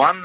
$1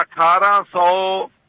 1800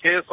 600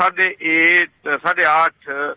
8.5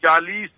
40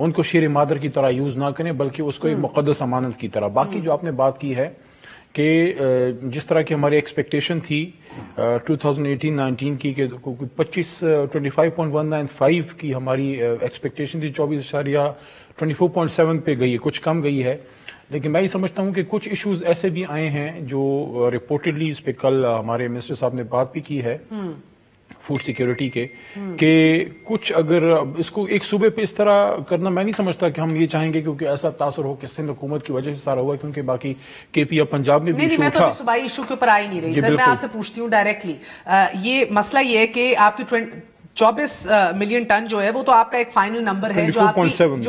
ان کو شیر مادر کی طرح یوز نہ کریں بلکہ اس کو ایک مقدس امانت کی طرح. باقی جو آپ نے بات کی ہے کہ جس طرح کی ہماری ایکسپیکٹیشن تھی 2018-19 کی کہ 25.195 کی ہماری ایکسپیکٹیشن تھی, 24.7 پہ گئی ہے, کچھ کم گئی ہے. لیکن میں یہ سمجھتا ہوں کہ کچھ ایشوز ایسے بھی آئے ہیں جو رپورٹڈلی اس پہ کل ہمارے منسٹر صاحب نے بات بھی کی ہے فوڈ سیکیورٹی کے, کہ کچھ اگر اس کو ایک صوبے پہ اس طرح کرنا میں نہیں سمجھتا کہ ہم یہ چاہیں گے کیونکہ ایسا تاثر ہو کہ سندھ حکومت کی وجہ سے سارا ہوا, کیونکہ باقی کے پی یا پنجاب میں بھی ایشو میں تو ابھی صوبائی ایشو کے اوپر آئی نہیں رہی سر. میں آپ سے پوچھتی ہوں ڈائریکٹلی, یہ مسئلہ یہ ہے کہ آپ کی 24 ملین ٹن جو ہے وہ تو آپ کا ایک فائنل نمبر ہے جو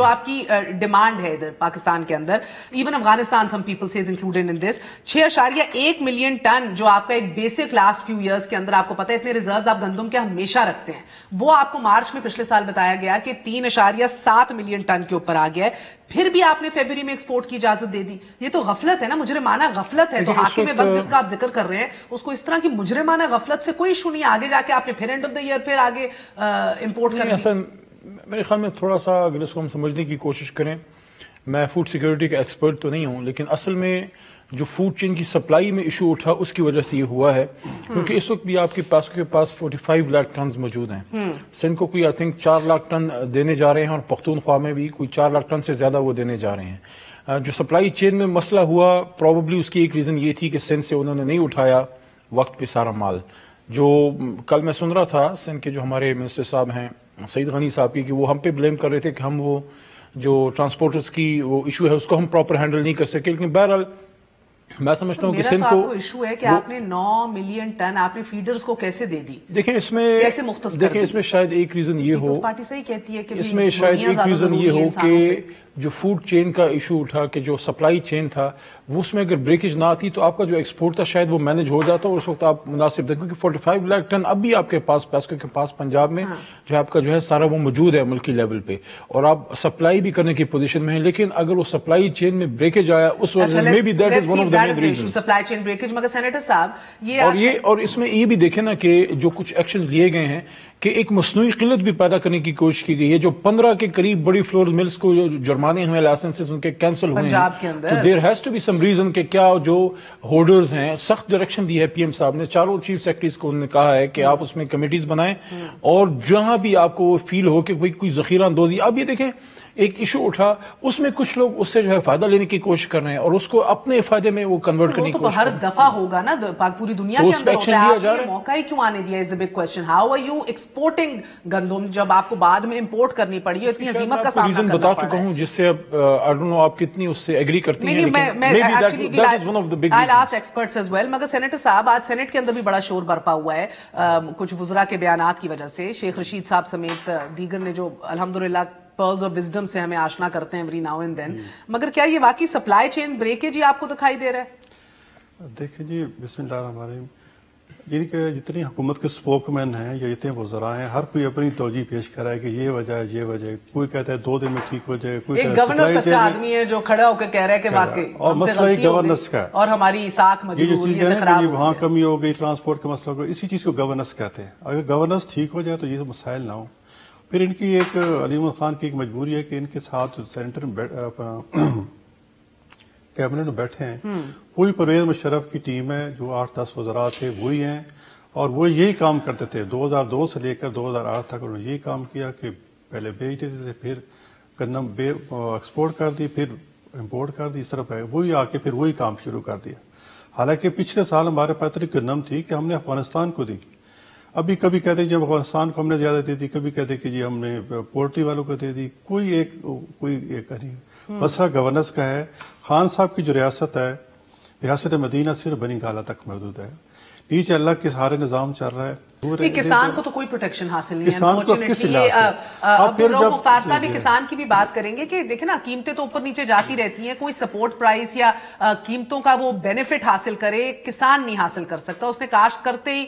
آپ کی ڈیمانڈ ہے ادھر پاکستان کے اندر. ایون افغانستان سم پیپل سے included in this. 6.1 million ton جو آپ کا ایک بیسک لاسٹ فیو ایئرز کے اندر آپ کو پتہ ہے اتنے ریزروز آپ گندم کے ہمیشہ رکھتے ہیں, وہ آپ کو مارچ میں پچھلے سال بتایا گیا کہ 3.7 ملین ٹن کے اوپر آ گیا ہے, پھر بھی آپ نے فیبروری میں ایکسپورٹ کی اجازت دے دی. یہ تو غفلت ہے نا, مجرمانہ غفلت ہے. تو حاکم وقت جس کا آپ ذکر کر رہے ہیں اس کو اس طرح کی مجرمانہ غفلت سے کوئی ایشو نہیں, آگے جا کے آپ نے پھر اینڈ آف دا ایئر پھر آگے امپورٹ کر دیا. میرے خیال میں تھوڑا سا اگر اس کو ہم سمجھنے کی کوشش کریں, میں فوڈ سیکیورٹی کا ایکسپرٹ تو نہیں ہوں, لیکن اصل میں جو فوڈ چین کی سپلائی میں ایشو اٹھا اس کی وجہ سے یہ ہوا ہے کیونکہ اس وقت بھی آپ کے پاس 45 لاکھ ٹنز موجود ہیں. سندھ کو کوئی 4 لاکھ ٹن دینے جا رہے ہیں اور پختونخوا میں بھی کوئی 4 لاکھ ٹن سے زیادہ وہ دینے جا رہے ہیں. جو سپلائی چین میں مسئلہ ہوا پروبیبلی اس کی ایک ریزن یہ تھی کہ سندھ سے انہوں نے نہیں اٹھایا وقت پہ سارا مال. جو کل میں سن رہا تھا سندھ کے جو ہمارے منسٹر صاحب ہیں سعید غنی صاحب کی, کہ وہ ہم پہ بلیم کر رہے تھے کہ ہم وہ جو ٹرانسپورٹرز کی وہ ایشو ہے اس کو ہم پراپر ہینڈل نہیں کر سکے. لیکن بہرحال میں سمجھتا ہوں کہ سندھ کو ایشو ہے کہ آپ نے 9 ملین ٹن آپ نے فیڈرز کو کیسے دے دی. دیکھیں اس میں شاید ایک ریزن یہ ہو, پارٹی صحیح کہتی ہے کہ اس میں شاید ایک ریزن یہ ہو کہ جو فوڈ چین کا ایشو اٹھا کہ جو سپلائی چین تھا وہ اس میں اگر بریکیج نہ آتی تو آپ کا جو ایکسپورٹ تھا شاید وہ مینج ہو جاتا اور اس وقت آپ مناسب تھے, کیونکہ 45 لاکھ ٹن اب بھی آپ کے پاس پیسکو کے پاس پنجاب میں جو آپ کا جو ہے سارا وہ موجود ہے ملکی لیول پہ اور آپ سپلائی بھی کرنے کی پوزیشن میں ہیں. لیکن اگر وہ سپلائی چین میں بریکیج آیا اس وجہ میں بھی that is one of the main reasons supply chain breakage. مگر سینیٹر صاحب اور اس میں یہ بھی دیکھیں نا کہ جو کچھ ایکشنز لیے گئے ہیں کہ ایک مصنوعی قلت بھی پیدا کرنے کی کوشش کی گئی ہے. جو 15 کے قریب بڑی فلور ملز کو جرمانے ہوئے لائسنسز ان کے کینسل ہوئے ہیں, تو there has to be some reason کہ کیا جو ہولڈرز ہیں سخت ڈائریکشن دی ہے پی ایم صاحب نے, چاروں چیف سیکرٹریز کو انہوں نے کہا ہے کہ آپ اس میں کمیٹیز بنائیں اور جہاں بھی آپ کو فیل ہو کہ کوئی ذخیرہ اندوزی. اب یہ دیکھیں ایک ایشو اٹھا اس میں کچھ لوگ اس سے جو ہے فائدہ لینے کی کوشش کر رہے ہیں اور اس کو اپنے فائدے میں وہ کنورٹ کرنے کی کوشش کر رہے ہیں. ہر دفعہ ہوگا نا پوری دنیا کے اندر ہوتا ہے, آپ یہ موقع ہی کیوں آنے دیا؟ Is a big question. How are you exporting گندم جب آپ کو بعد میں امپورٹ کرنی پڑی ہے, اتنی عظیمت کا سامنا کرنا پڑا ہے. بتا چکا ہوں جس سے اب آئی ڈونٹ نو آپ کتنی اس سے ایگری کرتی ہیں, مگر سینیٹر صاحب آج سینٹ کے اندر بھی بڑا شور برپا ہوا ہے کچھ وزراء کے بیانات کی وجہ سے. شیخ رشید صاحب سمیت دیگر نے جو الحمدللہ pearls of wisdom سے ہمیں آشنا کرتے ہیں every now and then, مگر کیا یہ واقعی سپلائی چین بریکیج ہی آپ کو دکھائی دے رہا ہے؟ دیکھیں جی بسم اللہ الرحمن الرحیم, یعنی کہ جتنی حکومت کے سپوک مین ہیں یا جتنے وزراء ہیں ہر کوئی اپنی توجہ پیش کر رہا ہے کہ یہ وجہ ہے یہ وجہ ہے. کوئی کہتا ہے 2 دن میں ٹھیک ہو جائے, کوئی ایک گورنر سچا آدمی ہے جو کھڑا ہو کے کہہ رہا ہے کہ واقعی اور مسئلہ ہی گورننس کا اور ہماری ساکھ مجبوری سے خراب ہو وہاں کمی ہو گئی, ٹرانسپورٹ کا مسئلہ ہو گیا, اسی چیز کو گورننس کہتے ہیں. اگر گورننس ٹھیک ہو جائے تو یہ مسائل نہ ہوں. پھر ان کی ایک علی محمد خان کی ایک مجبوری ہے کہ ان کے ساتھ سینیٹر کیبنٹ میں بیٹھے ہیں وہی پرویز مشرف کی ٹیم ہے, جو 8-10 وزراء تھے وہی ہیں اور وہ یہی کام کرتے تھے 2002 سے لے کر 2008 تک. انہوں نے یہی کام کیا کہ پہلے بیچ دیتے تھے, پھر گندم ایکسپورٹ کر دی, پھر امپورٹ کر دی, اس طرح وہی آ کے پھر وہی کام شروع کر دیا. حالانکہ پچھلے سال ہمارے پاس اتنی گندم تھی کہ ہم نے افغانستان کو دی. ابھی کبھی کہتے ہیں جب افغانستان کو ہم نے زیادہ دے دی, کبھی کہتے کہ جی ہم نے پولٹری والوں کو دے دی. کوئی ایک نہیں. مسئلہ گورننس کا ہے. خان صاحب کی جو ریاست ہے, ریاست مدینہ صرف بنی گالہ تک محدود ہے, نیچے اللہ کے سارے نظام چل رہا ہے. کسان کو تو کوئی پروٹیکشن حاصل نہیں ہے. مختار صاحب کسان کی بھی بات کریں گے کہ دیکھیں نا قیمتیں تو اوپر نیچے جاتی رہتی ہیں, کوئی سپورٹ پرائس یا قیمتوں کا وہ بینیفٹ حاصل کرے کسان نہیں حاصل کر سکتا. اس نے کاشت کرتے ہی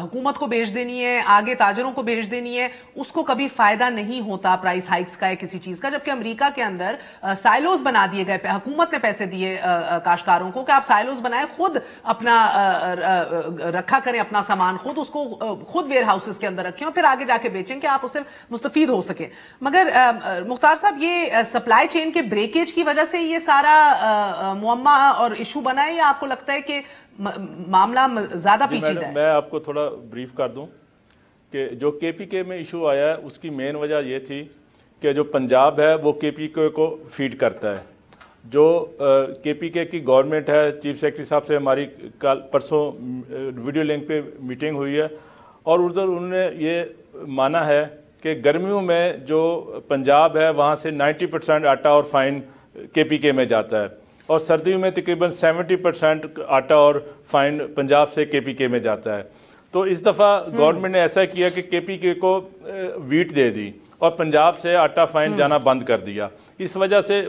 حکومت کو بھیج دینی ہے, آگے تاجروں کو بھیج دینی ہے, اس کو کبھی فائدہ نہیں ہوتا پرائس ہائکس کا یا کسی چیز کا. جبکہ امریکہ کے اندر سائلوز بنا دیے گئے, حکومت نے پیسے دیے کاشتکاروں کو کہ آپ سائلوز بنائیں, خود اپنا رکھا کریں اپنا سامان خود، اس کو خود ویئر ہاؤسز کے اندر رکھیں اور پھر آگے جا کے بیچیں کہ آپ اس سے مستفید ہو سکیں. مگر مختار صاحب یہ سپلائی چین کے بریکیج کی وجہ سے یہ سارا معمہ اور ایشو بنا ہے، یا آپ کو لگتا ہے کہ معاملہ زیادہ پیچیدہ ہے؟ میں آپ کو تھوڑا بریف کر دوں کہ جو کے پی کے میں ایشو آیا ہے اس کی مین وجہ یہ تھی کہ جو پنجاب ہے وہ کے پی کے کو فیڈ کرتا ہے. جو کے پی کے کی گورنمنٹ ہے، چیف سیکرٹری صاحب سے ہماری کل پرسوں ویڈیو لنک پہ میٹنگ ہوئی ہے، اور ادھر انہوں نے یہ مانا ہے کہ گرمیوں میں جو پنجاب ہے وہاں سے 90% آٹا اور فائن کے پی کے میں جاتا ہے، اور سردیوں میں تقریباً 70% آٹا اور فائن پنجاب سے کے پی کے میں جاتا ہے. تو اس دفعہ گورنمنٹ نے ایسا کیا کہ کے پی کے کو ویٹ دے دی اور پنجاب سے آٹا فائن جانا بند کر دیا. اس وجہ سے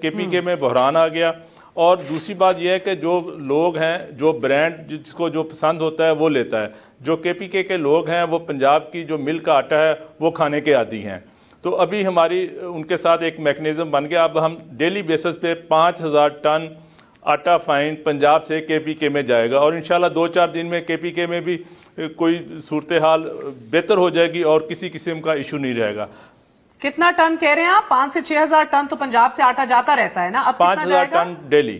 کے پی کے میں بحران آ گیا. اور دوسری بات یہ ہے کہ جو لوگ ہیں، جو برانڈ جس کو جو پسند ہوتا ہے وہ لیتا ہے. جو کے پی کے لوگ ہیں وہ پنجاب کی جو مل کا آٹا ہے وہ کھانے کے عادی ہیں. تو ابھی ہماری ان کے ساتھ ایک میکنزم بن گیا. اب ہم ڈیلی بیسس پہ 5000 ٹن آٹا فائن پنجاب سے کے پی کے میں جائے گا، اور انشاءاللہ 2-4 دن میں کے پی کے میں بھی کوئی صورتحال بہتر ہو جائے گی اور کسی قسم کا ایشو نہیں رہے گا. کتنا ٹن کہہ رہے ہیں آپ؟ 5 سے 6000 ٹن تو پنجاب سے آٹا جاتا رہتا ہے نا، اب کتنا جائے گا؟ 5000 ٹن ڈیلی.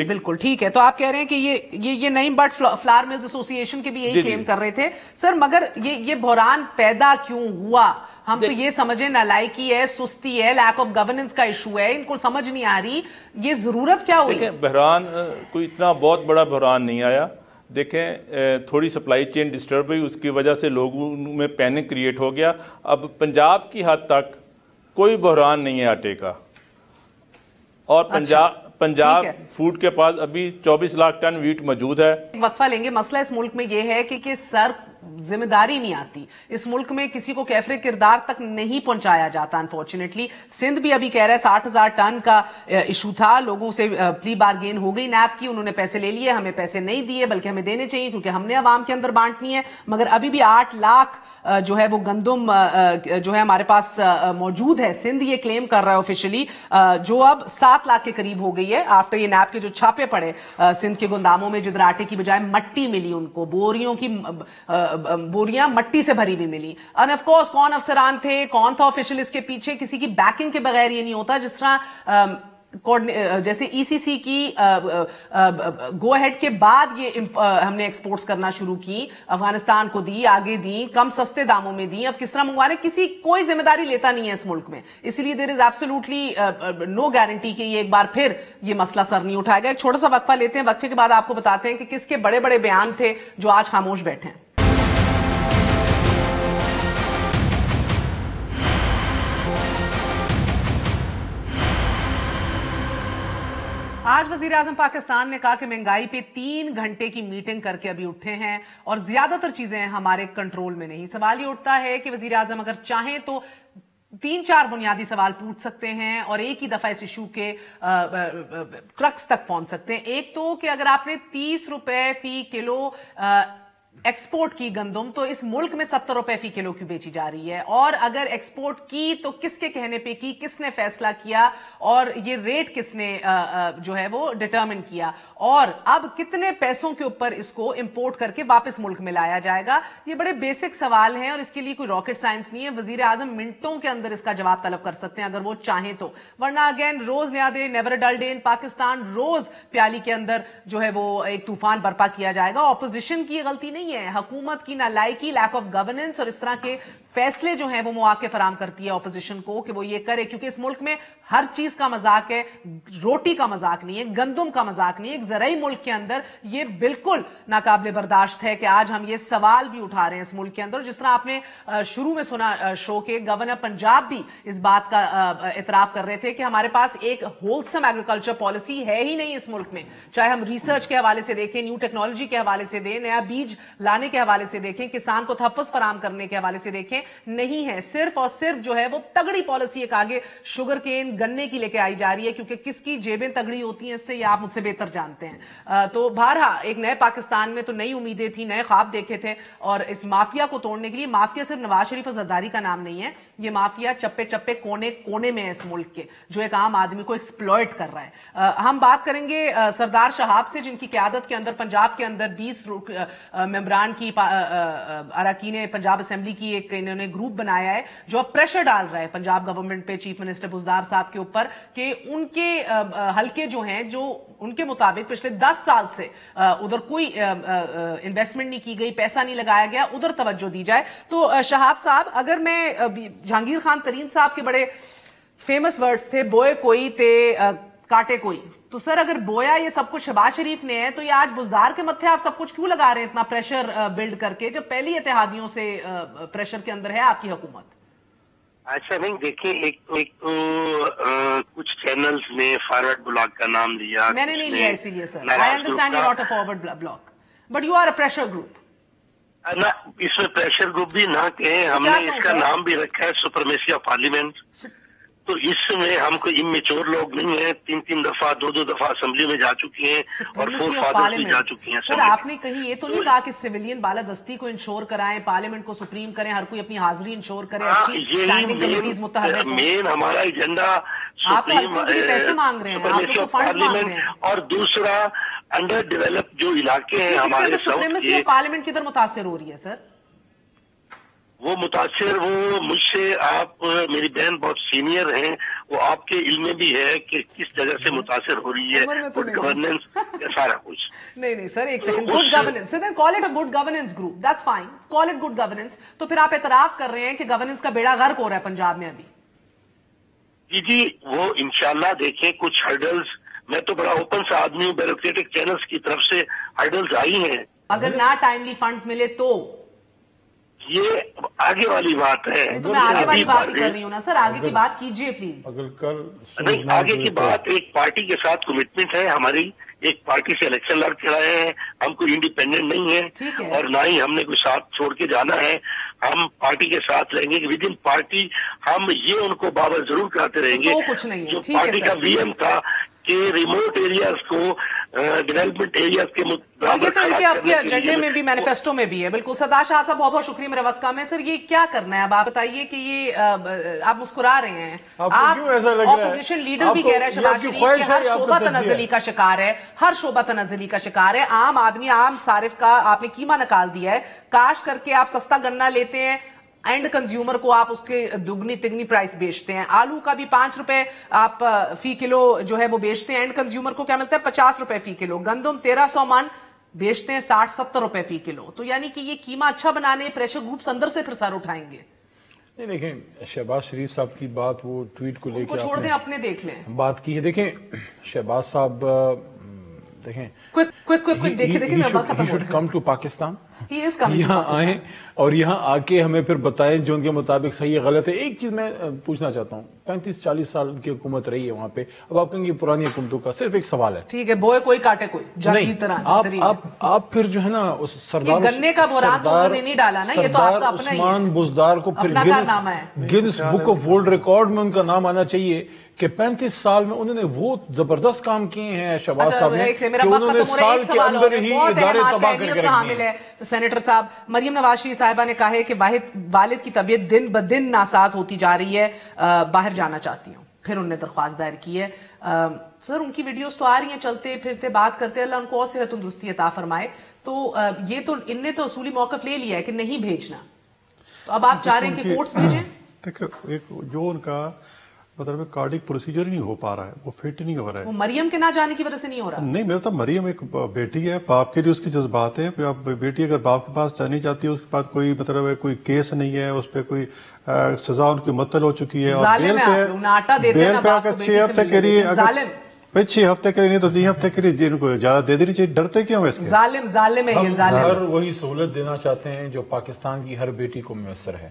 بالکل ٹھیک ہے. تو آپ کہہ رہے ہیں کہ یہ نئی بٹ فلاور ملز ایسوسی ایشن کے بھی یہی کلیم کر رہے تھے سر، مگر یہ بحران پیدا کیوں ہوا؟ ہم تو یہ سمجھیں نالائکی ہے، سستی ہے، لیک آف گورننس کا ایشو ہے، ان کو سمجھ نہیں آ رہی یہ ضرورت کیا ہوئی؟ دیکھیں بحران کوئی اتنا بہت بڑا بحران نہیں آیا. دیکھیں تھوڑی سپلائی چین ڈسٹرب ہوئی، اس کی وجہ سے لوگوں میں پینک کریٹ ہو گیا. اب پنجاب کی حد تک کوئی بحران نہیں ہے آٹے کا، اور پنجاب فوڈ کے پاس ابھی 24 لاکھ ٹن ویٹ موجود ہے. وقفہ لیں گے. مسئلہ اس ملک میں یہ ہے کہ سر ذمہ داری نہیں آتی. اس ملک میں کسی کو کیفر کردار تک نہیں پہنچایا جاتا انفارچونیٹلی. سندھ بھی ابھی کہہ رہا ہے 60,000 ٹن کا ایشو تھا، لوگوں سے پلی بارگین ہو گئی نیب کی، انہوں نے پیسے لے لیے، ہمیں پیسے نہیں دیے بلکہ ہمیں دینے چاہیے کیونکہ ہم نے عوام کے اندر بانٹنی ہے. مگر ابھی بھی 8 لاکھ جو ہے وہ گندم جو ہے ہمارے پاس موجود ہے. سندھ یہ کلیم کر رہا ہے آفیشلی، جو اب 7 لاکھ کے قریب ہو گئی ہے آفٹر یہ نیب کے جو چھاپے پڑے سندھ کے گنداموں میں، جدھر آٹے کی بجائے مٹی ملی ان کو، بوریاں مٹی سے بھری بھی ملی. اور آف کورس کون افسران تھے، کون تھا آفیشل اس کے پیچھے، کسی کی بیکنگ کے بغیر یہ نہیں ہوتا. جس طرح جیسے ای سی سی کی گو ہیڈ کے بعد یہ ہم نے ایکسپورٹس کرنا شروع کی، افغانستان کو دی، آگے دی، کم سستے داموں میں دی، اب کس طرح منگوا رہے، کوئی ذمہ داری لیتا نہیں ہے اس ملک میں. اسی لیے دیر از ایبسولوٹلی نو گارنٹی کہ یہ ایک بار پھر یہ مسئلہ سر نہیں اٹھائے گا. ایک چھوٹا سا وقفہ لیتے ہیں، وقفے کے بعد آپ کو بتاتے ہیں کہ کس کے بڑے بڑے بیان تھے جو آج خاموش بیٹھے ہیں. آج وزیر اعظم پاکستان نے کہا کہ مہنگائی پہ 3 گھنٹے کی میٹنگ کر کے ابھی اٹھے ہیں اور زیادہ تر چیزیں ہمارے کنٹرول میں نہیں. سوال یہ اٹھتا ہے کہ وزیر اعظم اگر چاہیں تو 3-4 بنیادی سوال پوچھ سکتے ہیں اور ایک ہی دفعہ اس ایشو کے کرکس تک پہنچ سکتے ہیں. ایک تو کہ اگر آپ نے 30 روپے فی کلو ایکسپورٹ کی گندم تو اس ملک میں 70 روپے فی کلو کیوں بیچی جا رہی ہے، اور اگر ایکسپورٹ کی تو کس کے کہنے پہ کی، کس نے فیصلہ کیا، اور یہ ریٹ کس نے جو ہے وہ ڈٹرمن کیا، اور اب کتنے پیسوں کے اوپر اس کو امپورٹ کر کے واپس ملک میں لایا جائے گا. یہ بڑے بیسک سوال ہیں اور اس کے لیے کوئی راکٹ سائنس نہیں ہے. وزیر اعظم منٹوں کے اندر اس کا جواب طلب کر سکتے ہیں اگر وہ چاہیں تو، ورنہ اگین روز نیا ڈے نیور ڈل ڈے ان پاکستان. روز پیالی کے اندر جو ہے وہ ایک طوفان برپا کیا جائے گا. اپوزیشن کی غلطی نہیں ہے، حکومت کی نالائکی، لیک آف گورننس اور اس طرح کے فیصلے جو ہیں وہ مواقع فراہم کرتی ہے اپوزیشن کو کہ وہ یہ کرے، کیونکہ اس ملک میں ہر چیز کا مذاق ہے، روٹی کا مذاق نہیں ہے، گندم کا مذاق نہیں ہے. ایک زرعی ملک کے اندر یہ بالکل ناقابل برداشت ہے کہ آج ہم یہ سوال بھی اٹھا رہے ہیں اس ملک کے اندر. جس طرح آپ نے شروع میں سنا شو کے گورنر پنجاب بھی اس بات کا اعتراف کر رہے تھے کہ ہمارے پاس ایک ہولسم ایگریکلچر پالیسی ہے ہی نہیں اس ملک میں، چاہے ہم ریسرچ کے حوالے سے دیکھیں، نیو ٹیکنالوجی کے حوالے سے دیں، نیا بیج لانے کے حوالے سے دیکھیں, کسان کو تحفظ فراہم کرنے کے حوالے سے دیکھیں, نہیں ہے. صرف اور صرف جو ہے وہ تگڑی پالیسی ایک آگے شوگر کین گنے کی لے کے آئی جا رہی ہے, کیونکہ کس کی جیبیں تگڑی ہوتی ہیں اس سے یہ آپ مجھ سے بہتر جانتے ہیں. تو بہرحال ایک نئے پاکستان میں تو نئی امیدیں تھیں, نئے خواب دیکھے تھے, اور اس مافیا کو توڑنے کے لیے, مافیا صرف نواز شریف اور زرداری کا نام نہیں ہے, یہ مافیا چپے چپے کونے کونے میں ہے اس ملک کے, جو ایک عام آدمی کو ایکسپلوئٹ کر رہا ہے. ہم بات کریں گے سردار شہاب سے, جن کی قیادت کے اندر پنجاب کے اندر 20 ممبران کی اراکین پنجاب اسمبلی کی ایک انہوں نے گروپ بنایا ہے, جو اب پریشر ڈال رہا ہے پنجاب گورنمنٹ پہ, چیف منسٹر بزدار صاحب کے اوپر, کہ ان کے حلقے جو ہیں, جو ان کے مطابق پچھلے 10 سال سے ادھر کوئی انویسٹمنٹ نہیں کی گئی, پیسہ نہیں لگایا گیا, ادھر توجہ دی جائے. تو شہاب صاحب, اگر میں جہانگیر خان ترین صاحب کے بڑے فیمس ورڈز تھے, بوئے کوئی تے کاٹے کوئی, تو سر اگر بویا یہ سب کچھ شہباز شریف نے ہے, تو یہ آج بزدار کے متھے آپ سب کچھ کیوں لگا رہے ہیں اتنا پریشر بلڈ کر کے, جب پہلی اتحادیوں سے پریشر کے اندر ہے آپ کی حکومت؟ ایسا نہیں, دیکھیں ایک تو کچھ چینلز نے فارورڈ بلاک کا نام لیا, میں نے نہیں لیا اسی لیے سر. I understand you're not a forward block, but you are a pressure group. نہ, اس میں پریشر گروپ بھی نہ کہیں, ہم نے اس کا نام بھی رکھا ہے سپرمیسی آف پارلیمنٹ. تو اس میں ہم کوئی امیچور لوگ نہیں ہیں, 3 دفعہ 2 دفعہ اسمبلی میں جا چکی ہیں, اور 4 فادرز بھی جا چکی ہیں. سر آپ نے کہیں یہ تو نہیں کہا کہ سویلین بالادستی کو انشور کرائیں, پارلیمنٹ کو سپریم کریں, ہر کوئی اپنی حاضری انشور کرے, اچھی اسٹینڈنگ کمیٹیز متحرک ہوں. مین ہمارا ایجنڈا پیسے مانگ رہے ہیں, آپ کو فنڈز مانگ رہے ہیں, اور دوسرا انڈر ڈیولپ جو علاقے ہیں ہمارے سپریمیسی آف پارلیمنٹ کدھر متاثر ہو رہی ہے سر؟ وہ متاثر, وہ مجھ سے, آپ میری بہن بہت سینئر ہیں, وہ آپ کے علم میں بھی ہے کہ کس جگہ سے متاثر ہو رہی ہے, گڈ گورننس یا سارا کچھ. نہیں سر, ایک second, good governance, then call it a good governance group, that's fine, call it good governance. تو پھر آپ اعتراف کر رہے ہیں کہ گورننس کا بیڑا غرق ہو رہا ہے پنجاب میں ابھی؟ جی وہ انشاءاللہ دیکھیں کچھ ہرڈلز, میں تو بڑا اوپن سا آدمی ہوں, بیوروکریٹک چینلز کی طرف سے ہرڈلز آئی ہیں. اگر نہ ٹائملی فنڈز ملے تو یہ آگے والی بات ہے. تو میں آگے والی بات ہی کر رہی ہوں نا سر, آگے کی بات کیجئے پلیز. نہیں, آگے کی بات, ایک پارٹی کے ساتھ کمٹمنٹ ہے ہماری, ایک پارٹی سے الیکشن لڑ کے آئے ہیں, ہم کوئی انڈیپینڈنٹ نہیں ہے, اور نہ ہی ہم نے کوئی ساتھ چھوڑ کے جانا ہے. ہم پارٹی کے ساتھ رہیں گے, کہ ود ان پارٹی ہم یہ ان کو بابر ضرور کراتے رہیں گے. جو پارٹی کا وی ایم تھا کہ ریموٹ ایریاز کو ڈیولپمنٹ ایریاز کے یہ تو ان کے آپ کے ایجنڈے میں بھی, مینیفیسٹو میں بھی ہے. بالکل. سردار شاہ صاحب بہت بہت شکریہ, میرا وقت کم ہے سر. یہ کیا کرنا ہے اب آپ بتائیے, کہ یہ آپ مسکرا رہے ہیں, آپ اپوزیشن لیڈر بھی کہہ رہے ہیں شہباز شریف کہ ہر شعبہ تنزلی کا شکار ہے, ہر شعبہ تنزلی کا شکار ہے. عام آدمی, عام صارف کا آپ نے قیمہ نکال دیا ہے. کاش کر کے آپ سستا گنا لیتے ہیں, اینڈ کنزیومر کو آپ اس کے دگنی تگنی پرائس بیچتے ہیں. آلو کا بھی 5 روپے آپ فی کلو جو ہے وہ بیچتے ہیں, اینڈ کنزیومر کو کیا ملتا ہے 50 روپے فی کلو. گندم 1300 من بیچتے ہیں 60-70 روپے فی کلو. تو یعنی کہ یہ قیمہ اچھا بنانے پریشر گروپس اندر سے پھر سر اٹھائیں گے. نہیں دیکھیں, شہباز شریف صاحب کی بات, وہ ٹویٹ کو لے کے چھوڑ دیں, اپنے دیکھ لیں, بات کی ہے. دیکھیں شہباز صاحب, دیکھیں دیکھیں he should come to Pakistan, یہاں آئیں اور یہاں آ کے ہمیں پھر بتائیں جو ان کے مطابق صحیح ہے غلط ہے. ایک چیز میں پوچھنا چاہتا ہوں, 35-40 سال کی حکومت رہی ہے وہاں پہ, اب آپ کہیں گے پرانی حکومتوں کا, صرف ایک سوال ہے, ٹھیک ہے, بوئے کوئی کاٹے کوئی, آپ پھر جو ہے نا اس سردار گنے کا بحران تو انہوں نے نہیں ڈالا نا, یہ تو آپ کا اپنا ہی ہے. عثمان بزدار کو پھر Guinness book of world record میں ان کا نام آنا چاہیے کہ 35 سال میں انہوں نے وہ زبردست کام کیے ہیں شہباز صاحب نے, کہ انہوں نے سال کے اندر ہی ادارے تباہ کر کے رکھ دیے. سینیٹر صاحب, مریم نواز شریف صاحبہ نے کہا ہے کہ والد کی طبیعت دن بدن ناساز ہوتی جا رہی ہے, باہر جانا چاہتی ہوں. پھر انہوں نے درخواست دائر کی ہے. سر ان کی ویڈیوز تو آ رہی ہیں, چلتے پھرتے بات کرتے, اللہ ان کو اور صحت تندرستی عطا فرمائے. تو یہ تو ان نے تو اصولی موقف لے لیا ہے کہ نہیں بھیجنا, تو اب آپ چاہ رہے ہیں کہ کورٹس بھیجیں. جو ان کا مطلب کارڈک پروسیجر نہیں ہو پا رہا ہے, وہ فٹ نہیں ہو رہا ہے. وہ مریم کے نہ جانے کی وجہ سے نہیں ہو رہا؟ نہیں, میں بتا, مریم ایک بیٹی ہے, باپ کے لیے اس کی جذبات ہیں. بیٹی اگر باپ کے پاس جانی چاہتی ہے, اس کے پاس کوئی مطلب ہے کوئی کیس نہیں ہے, اس پہ کوئی سزا ان کی معطل ہو چکی ہے, اور بیل پہ آ کر 6 ہفتے کے لیے, 6 ہفتے کے لیے نہیں تو 3 ہفتے کے لیے جن کو اجازت دے دینی چاہیے. ڈرتے کیوں اس کے؟ ظالم ہے یہ, ظالم. ہر وہی سہولت دینا چاہتے ہیں جو پاکستان کی ہر بیٹی کو میسر ہے.